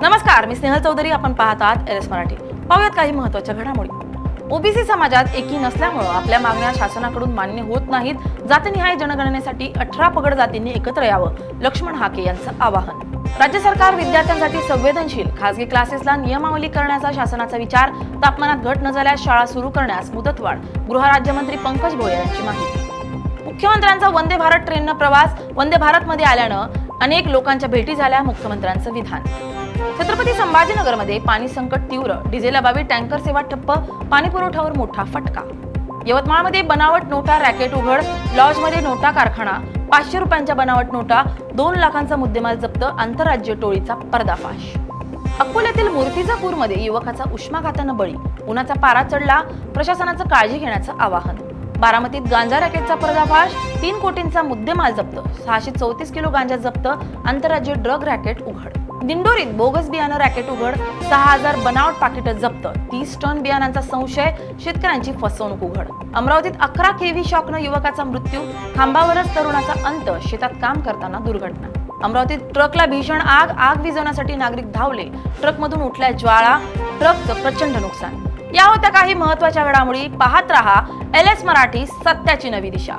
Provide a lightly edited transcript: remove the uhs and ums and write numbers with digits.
नमस्कार, मी स्नेहल चौधरी. आपण पाहत आहात एस मराठी. पाहूयात काही महत्त्वाच्या घडामोडी. ओबीसी समाजात एकी नसल्यामुळे आपल्या मागण्या शासनाकडून मान्य होत नाहीत. जातनिहाय जनगणनेसाठी 18 पगड जातींनी एकत्र यावं, लक्ष्मण हाके यांचं आवाहन. राज्य सरकार विद्यार्थ्यांसाठी संवेदनशील. खासगी क्लासेसला नियमावली करण्याचा शासनाचा विचार. तापमानात घट न झाल्यास शाळा सुरू करण्यास मुदतवाढ. गृहराज्यमंत्री पंकज भोयर यांची माहिती. मुख्यमंत्र्यांचा वंदे भारत ट्रेननं प्रवास. वंदे भारतमध्ये आल्यानं अनेक लोकांच्या भेटी झाल्या. मुख्यमंत्र्यांचं विधान. छत्रपती संभाजीनगरमध्ये पाणी संकट तीव्र. डिझेलअभावी टँकर सेवा ठप्प. पाणी पुरवठ्यावर मोठा फटका. यवतमाळमध्ये बनावट नोटा रॅकेट उघड. लॉजमध्ये नोटा कारखाना. 500 रुपयांच्या बनावट नोटा. 2 लाखांचा मुद्देमाल जप्त. आंतरराज्य टोळीचा पर्दाफाश. अकोल्यातील मूर्तिजापूरमध्ये युवकाचा उष्माघातानं बळी. उन्हाचा पारा चढला. प्रशासनाचं काळजी घेण्याचं आवाहन. बारामतीत गांजा रॅकेटचा पर्दाफाश. 3 कोटींचा मुद्देमाल जप्त. 634 किलो गांजा जप्त. आंतरराज्य ड्रग रॅकेट उघड. दिंडोरीत बोगस बियाणं रॅकेट उघड. 6000 बनावट पाकिटं जप्त. 30 टन बियाणांचा संशय. शेतकऱ्यांची फसवणूक उघड. अमरावतीत 11 केव्ही शॉकनं युवकाचा मृत्यू. खांबावरच तरुणाचा अंत. शेतात काम करताना दुर्घटना. अमरावतीत ट्रकला भीषण आग. आग विझवण्यासाठी नागरिक धावले. ट्रकमधून उठल्या ज्वाळा. ट्रकचं प्रचंड नुकसान. या होत्या काही महत्त्वाच्या घडामोडी. पाहत रहा एस मराठी, सत्याची नवी दिशा.